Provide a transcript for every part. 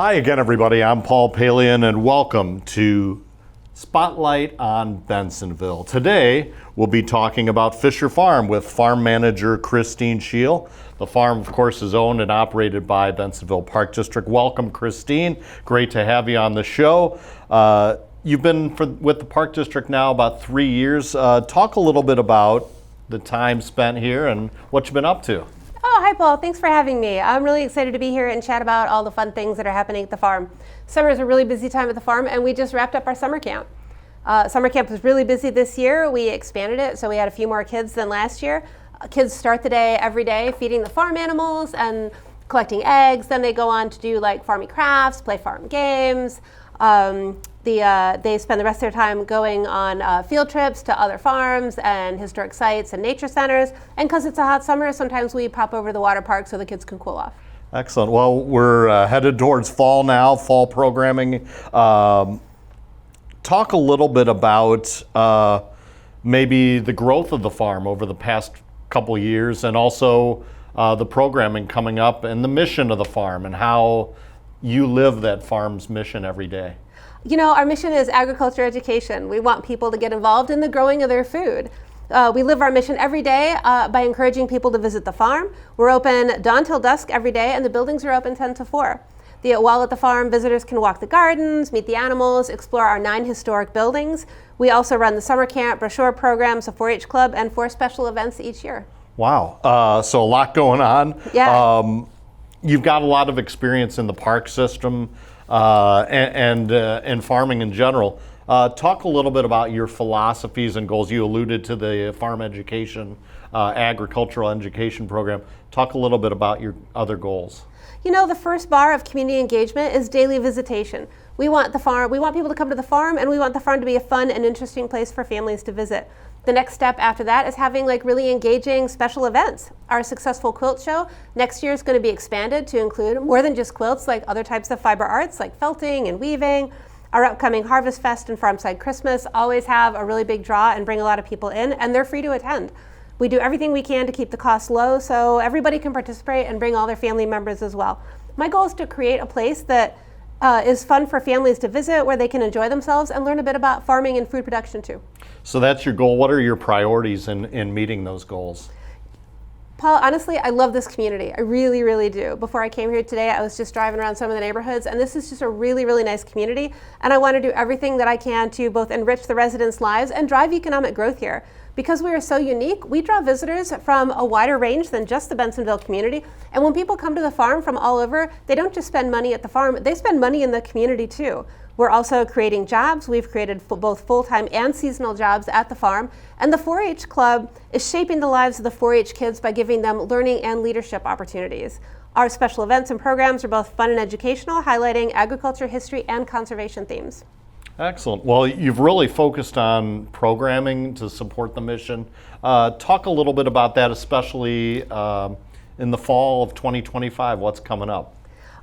Hi again, everybody. I'm Paul Palian, and welcome to Spotlight on Bensenville. Today, we'll be talking about Fischer Farm with farm manager Christine Shiel. The farm, of course, is owned and operated by Bensenville Park District. Welcome, Christine. Great to have you on the show. You've been with the Park District now about 3 years. Talk a little bit about the time spent here and what you've been up to. Oh, hi, Paul. Thanks for having me. I'm really excited to be here and chat about all the fun things that are happening at the farm. Summer is a really busy time at the farm, and we just wrapped up our summer camp. Summer camp was really busy this year. We expanded it, so we had a few more kids than last year. Kids start the day every day feeding the farm animals and collecting eggs. Then they go on to do like farming crafts, play farm games. They spend the rest of their time going on field trips to other farms and historic sites and nature centers. And because it's a hot summer, sometimes we pop over to the water park so the kids can cool off. Excellent. Well, we're headed towards fall now, fall programming. Talk a little bit about maybe the growth of the farm over the past couple years, and also the programming coming up and the mission of the farm and how you live that farm's mission every day. You know, our mission is agriculture education. We want people to get involved in the growing of their food. We live our mission every day by encouraging people to visit the farm. We're open dawn till dusk every day, and the buildings are open 10 to 4. While at the farm, visitors can walk the gardens, meet the animals, explore our 9 historic buildings. We also run the summer camp, brochure programs, a 4-H club, and 4 special events each year. Wow. So a lot going on. Yeah. You've got a lot of experience in the park system and in farming in general. Talk a little bit about your philosophies and goals. You alluded to the farm education, agricultural education program. Talk a little bit about your other goals. You know, the first bar of community engagement is daily visitation. We want people to come to the farm, and we want the farm to be a fun and interesting place for families to visit. The next step after that is having really engaging special events. Our successful quilt show next year is going to be expanded to include more than just quilts, like other types of fiber arts like felting and weaving. Our upcoming Harvest Fest and Farmside Christmas always have a really big draw and bring a lot of people in, and they're free to attend. We do everything we can to keep the costs low so everybody can participate and bring all their family members as well. My goal is to create a place that is fun for families to visit, where they can enjoy themselves and learn a bit about farming and food production too. So that's your goal. What are your priorities in meeting those goals? Paul, honestly, I love this community. I really, really do. Before I came here today, I was just driving around some of the neighborhoods, and this is just a really, really nice community. And I want to do everything that I can to both enrich the residents' lives and drive economic growth here. Because we are so unique, we draw visitors from a wider range than just the Bensenville community. And when people come to the farm from all over, they don't just spend money at the farm, they spend money in the community too. We're also creating jobs. We've created both full-time and seasonal jobs at the farm. And the 4-H Club is shaping the lives of the 4-H kids by giving them learning and leadership opportunities. Our special events and programs are both fun and educational, highlighting agriculture, history, and conservation themes. Excellent. Well, you've really focused on programming to support the mission. Talk a little bit about that, especially in the fall of 2025. What's coming up?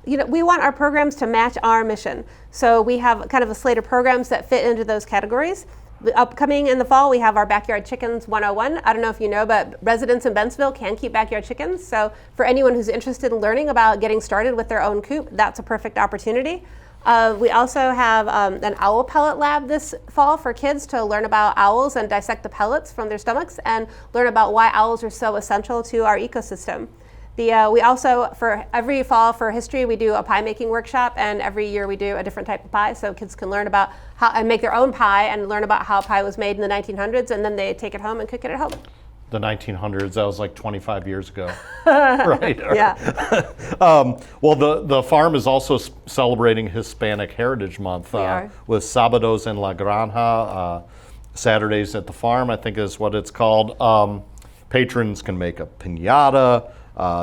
You know, we want our programs to match our mission. So we have kind of a slate of programs that fit into those categories. Upcoming in the fall, we have our Backyard Chickens 101. I don't know if you know, but residents in Bensenville can keep backyard chickens. So for anyone who's interested in learning about getting started with their own coop, that's a perfect opportunity. We also have an owl pellet lab this fall for kids to learn about owls and dissect the pellets from their stomachs and learn about why owls are so essential to our ecosystem. We also, for every fall for history, we do a pie making workshop, and every year we do a different type of pie, so kids can learn about how and make their own pie and learn about how pie was made in the 1900s, and then they take it home and cook it at home. The 1900s, that was like 25 years ago. Right? Yeah. Well, the farm is also celebrating Hispanic Heritage Month with Sábados en la Granja, Saturdays at the farm, I think is what it's called. Patrons can make a piñata.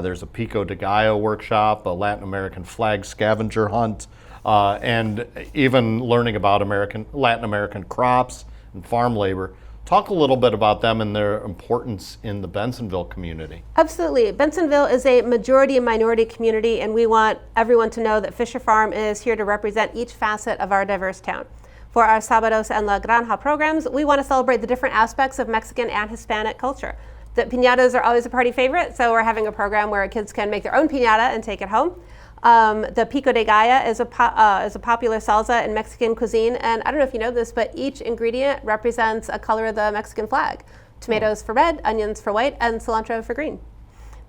There's a Pico de Gallo workshop, a Latin American flag scavenger hunt, and even learning about Latin American crops and farm labor. Talk a little bit about them and their importance in the Bensenville community. Absolutely. Bensenville is a majority and minority community, and we want everyone to know that Fischer Farm is here to represent each facet of our diverse town. For our Sábados en la Granja programs, we want to celebrate the different aspects of Mexican and Hispanic culture. The piñatas are always a party favorite, so we're having a program where kids can make their own piñata and take it home. The pico de gallo is a popular salsa in Mexican cuisine, and I don't know if you know this, but each ingredient represents a color of the Mexican flag. Tomatoes for red, onions for white, and cilantro for green.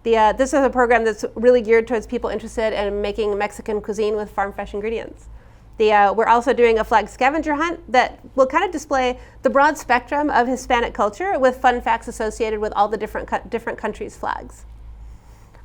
This is a program that's really geared towards people interested in making Mexican cuisine with farm-fresh ingredients. We're also doing a flag scavenger hunt that will kind of display the broad spectrum of Hispanic culture with fun facts associated with all the different countries' flags.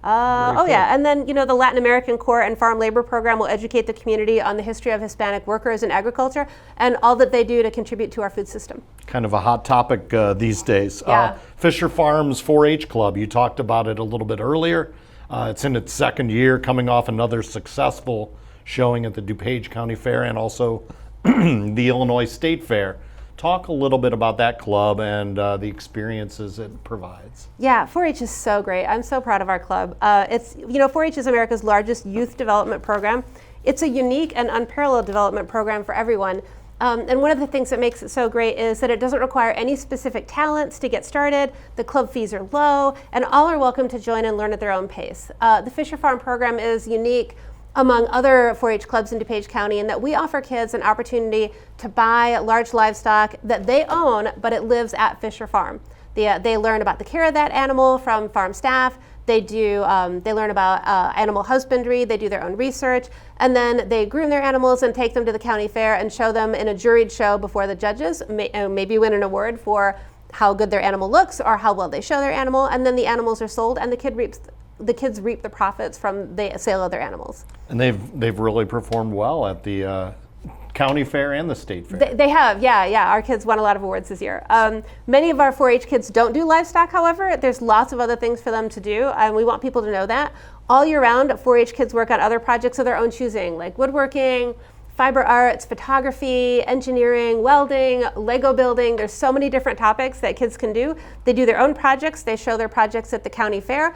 Cool. Yeah, and then the Latin American Corps and Farm Labor Program will educate the community on the history of Hispanic workers in agriculture and all that they do to contribute to our food system. Kind of a hot topic these days. Yeah. Fischer Farm's 4-H Club, you talked about it a little bit earlier. It's in its second year, coming off another successful showing at the DuPage County Fair and also the Illinois State Fair. Talk a little bit about that club and the experiences it provides. Yeah, 4-H is so great. I'm so proud of our club. 4-H is America's largest youth development program. It's a unique and unparalleled development program for everyone. And one of the things that makes it so great is that it doesn't require any specific talents to get started. The club fees are low, and all are welcome to join and learn at their own pace. The Fischer Farm program is unique among other 4-H clubs in DuPage County in that we offer kids an opportunity to buy large livestock that they own, but it lives at Fischer Farm. They learn about the care of that animal from farm staff. They learn about animal husbandry. They do their own research, and then they groom their animals and take them to the county fair and show them in a juried show before the judges, maybe win an award for how good their animal looks or how well they show their animal, and then the animals are sold and the kids reap the profits from the sale of their animals. And they've really performed well at the county fair and the state fair. They have, yeah. Our kids won a lot of awards this year. Many of our 4-H kids don't do livestock, however. There's lots of other things for them to do, and we want people to know that. All year round, 4-H kids work on other projects of their own choosing, like woodworking, fiber arts, photography, engineering, welding, Lego building. There's so many different topics that kids can do. They do their own projects. They show their projects at the county fair,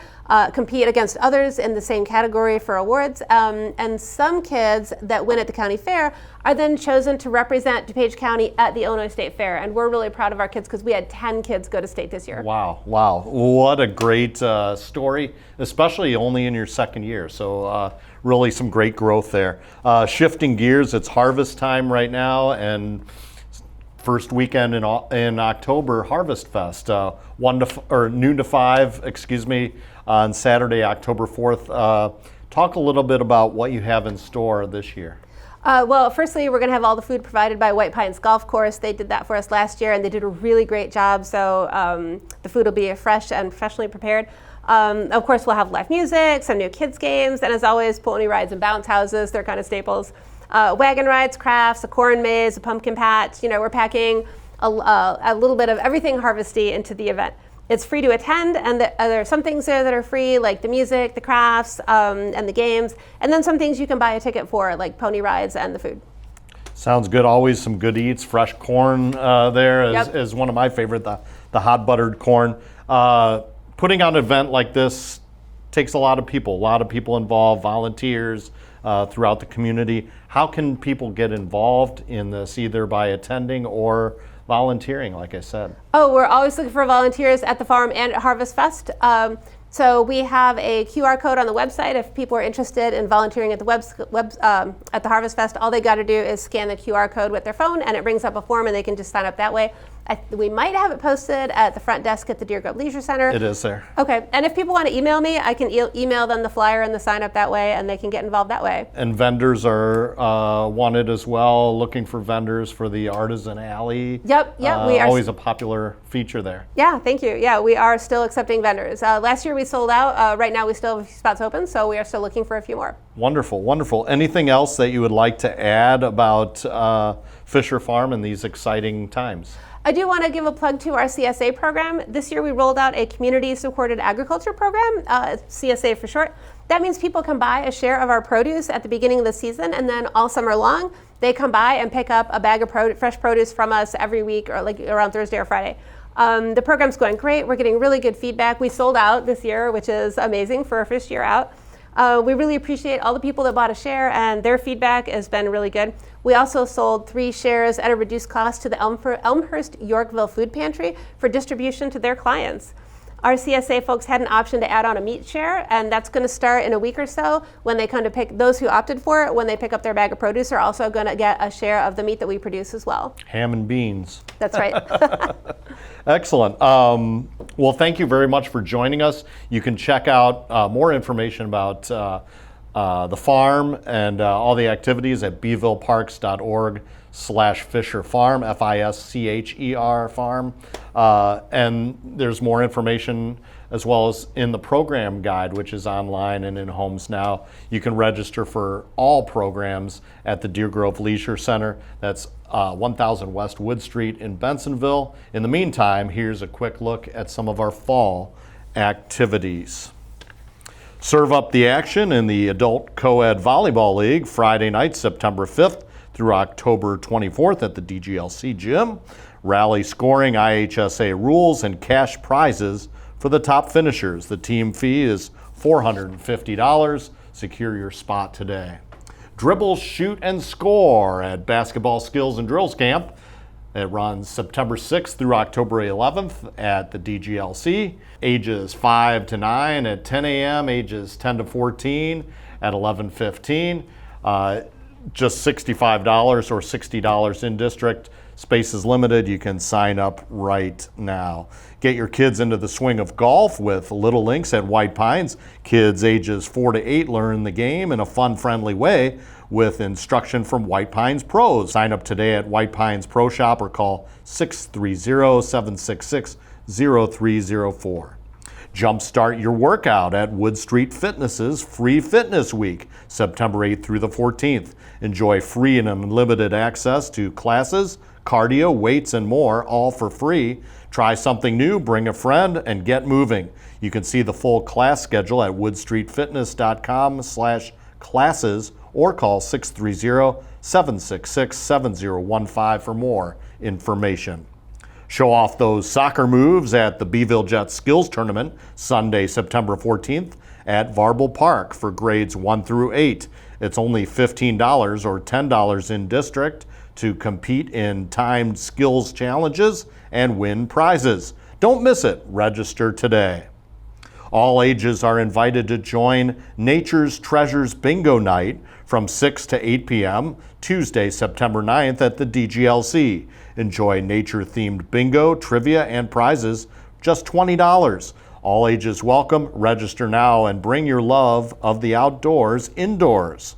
compete against others in the same category for awards. And some kids that win at the county fair are then chosen to represent DuPage County at the Illinois State Fair. And we're really proud of our kids because we had 10 kids go to state this year. Wow. What a great story, especially only in your second year. So really some great growth there. Shifting gears, it's harvest time right now, and first weekend in October, Harvest Fest, noon to 5, on Saturday, October 4th. Talk a little bit about what you have in store this year. Well, firstly, we're going to have all the food provided by White Pines Golf Course. They did that for us last year, and they did a really great job. So the food will be fresh and professionally prepared. Of course, we'll have live music, some new kids games, and as always, pony rides and bounce houses. They're kind of staples. Wagon rides, crafts, a corn maze, a pumpkin patch. We're packing a little bit of everything harvesty into the event. It's free to attend, and there are some things there that are free, like the music, the crafts, and the games, and then some things you can buy a ticket for, like pony rides and the food. Sounds good. Always some good eats. Fresh corn there is one of my favorite, the hot buttered corn. Putting on an event like this takes a lot of people involved, volunteers throughout the community. How can people get involved in this, either by attending or volunteering, like I said? Oh, we're always looking for volunteers at the farm and at Harvest Fest. So we have a QR code on the website. If people are interested in volunteering at the at the Harvest Fest, all they got to do is scan the QR code with their phone, and it brings up a form, and they can just sign up that way. We might have it posted at the front desk at the Deer Grove Leisure Center. It is there. Okay, and if people want to email me, I can email them the flyer and the sign up that way, and they can get involved that way. And vendors are wanted as well, looking for vendors for the Artisan Alley. Yep, we are. Always a popular feature there. Yeah, thank you. Yeah, we are still accepting vendors. Last year we sold out. Right now we still have a few spots open, so we are still looking for a few more. Wonderful. Anything else that you would like to add about Fischer Farm in these exciting times? I do want to give a plug to our CSA program. This year we rolled out a community-supported agriculture program, CSA for short. That means people can buy a share of our produce at the beginning of the season, and then all summer long, they come by and pick up a bag of fresh produce from us every week, or like around Thursday or Friday. The program's going great. We're getting really good feedback. We sold out this year, which is amazing for our first year out. We really appreciate all the people that bought a share, and their feedback has been really good. We also sold 3 shares at a reduced cost to the Elmhurst Yorkville Food Pantry for distribution to their clients. our CSA folks had an option to add on a meat share, and that's going to start in a week or so. When they come to pick, those who opted for it, when they pick up their bag of produce, are also going to get a share of the meat that we produce as well. Ham and beans. That's right. Excellent. Well, thank you very much for joining us. You can check out more information about the farm and all the activities at beevilleparks.org/Fischer Farm, Fischer Farm. And there's more information as well as in the program guide, which is online and in homes now. You can register for all programs at the Deer Grove Leisure Center. That's 1000 West Wood Street in Bensenville. In the meantime, here's a quick look at some of our fall activities. Serve up the action in the Adult Co-ed Volleyball League Friday night, September 5th through October 24th at the DGLC Gym. Rally scoring, IHSA rules, and cash prizes for the top finishers. The team fee is $450. Secure your spot today. Dribble, shoot, and score at Basketball Skills and Drills Camp. It runs September 6th through October 11th at the DGLC. Ages 5 to 9 at 10 a.m., ages 10 to 14 at 11:15. Just $65 or $60 in district. Space is limited. You can sign up right now. Get your kids into the swing of golf with Little Links at White Pines. Kids ages 4 to 8 learn the game in a fun, friendly way with instruction from White Pines pros. Sign up today at White Pines Pro Shop or call 630-766-0304. Jumpstart your workout at Wood Street Fitness's Free Fitness Week, September 8th through the 14th. Enjoy free and unlimited access to classes, cardio, weights, and more, all for free. Try something new, bring a friend, and get moving. You can see the full class schedule at woodstreetfitness.com/classes or call 630-766-7015 for more information. Show off those soccer moves at the Beeville Jets Skills Tournament Sunday, September 14th at Varble Park for grades 1 through 8. It's only $15 or $10 in district to compete in timed skills challenges and win prizes. Don't miss it. Register today. All ages are invited to join Nature's Treasures Bingo Night from 6 to 8 p.m. Tuesday, September 9th at the DGLC. Enjoy nature-themed bingo, trivia, and prizes, just $20. All ages welcome. Register now and bring your love of the outdoors indoors.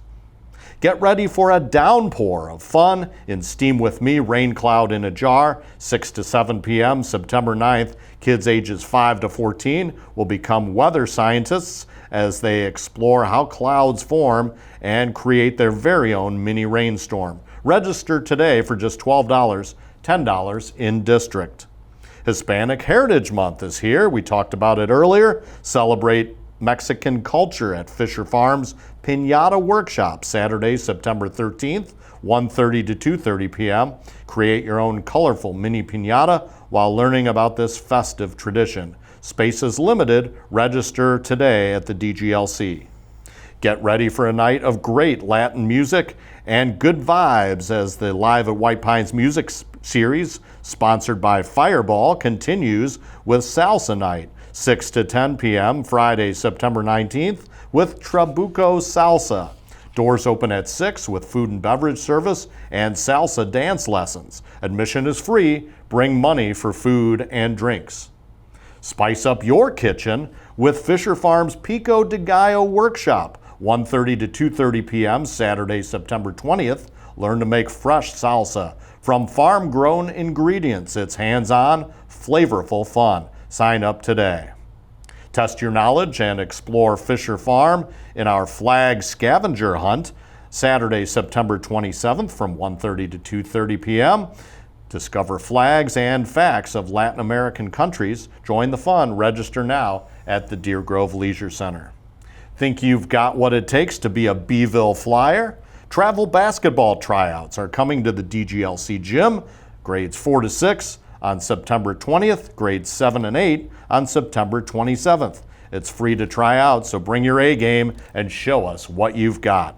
Get ready for a downpour of fun in Steam With Me, Rain Cloud in a Jar, 6 to 7 p.m. September 9th. Kids ages 5 to 14 will become weather scientists as they explore how clouds form and create their very own mini rainstorm. Register today for just $12, $10 in district. Hispanic Heritage Month is here. We talked about it earlier. Celebrate Mexican culture at Fischer Farm's Piñata Workshop, Saturday, September 13th, 1:30 to 2:30 p.m. Create your own colorful mini piñata while learning about this festive tradition. Space is limited. Register today at the DGLC. Get ready for a night of great Latin music and good vibes as the Live at White Pines music series, sponsored by Fireball, continues with Salsa Night, 6 to 10 p.m. Friday, September 19th, with Trabuco Salsa. Doors open at 6 with food and beverage service and salsa dance lessons. Admission is free. Bring money for food and drinks. Spice up your kitchen with Fischer Farm's Pico de Gallo Workshop, 1:30 to 2:30 p.m. Saturday, September 20th. Learn to make fresh salsa from farm-grown ingredients. It's hands-on, flavorful fun. Sign up today. Test your knowledge and explore Fischer Farm in our flag scavenger hunt, Saturday, September 27th from 1:30 to 2:30 p.m. Discover flags and facts of Latin American countries. Join the fun. Register now at the Deer Grove Leisure Center. Think you've got what it takes to be a Beeville Flyer? Travel basketball tryouts are coming to the DGLC Gym, grades 4 to 6 on September 20th, grades 7 and 8 on September 27th. It's free to try out, so bring your A game and show us what you've got.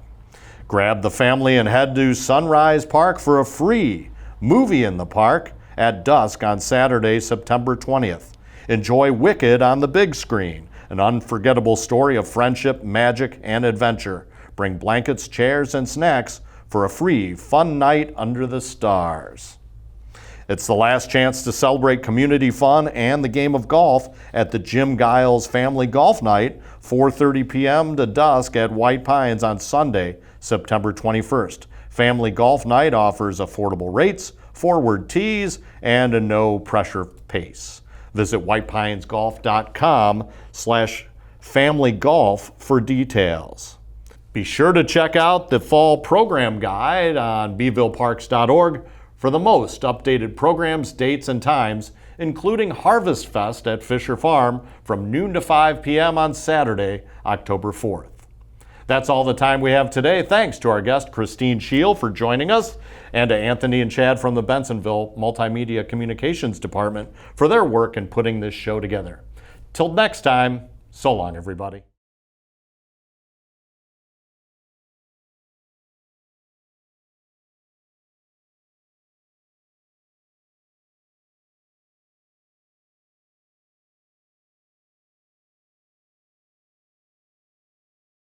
Grab the family and head to Sunrise Park for a free movie in the park at dusk on Saturday, September 20th. Enjoy Wicked on the big screen, an unforgettable story of friendship, magic, and adventure. Bring blankets, chairs, and snacks for a free, fun night under the stars. It's the last chance to celebrate community fun and the game of golf at the Jim Giles Family Golf Night, 4:30 p.m. to dusk at White Pines on Sunday, September 21st. Family Golf Night offers affordable rates, forward tees, and a no-pressure pace. Visit whitepinesgolf.com/familygolf for details. Be sure to check out the fall program guide on beevilleparks.org for the most updated programs, dates, and times, including Harvest Fest at Fischer Farm from noon to 5 p.m. on Saturday, October 4th. That's all the time we have today. Thanks to our guest, Christine Shiel, for joining us, and to Anthony and Chad from the Bensenville Multimedia Communications Department for their work in putting this show together. Till next time, so long, everybody.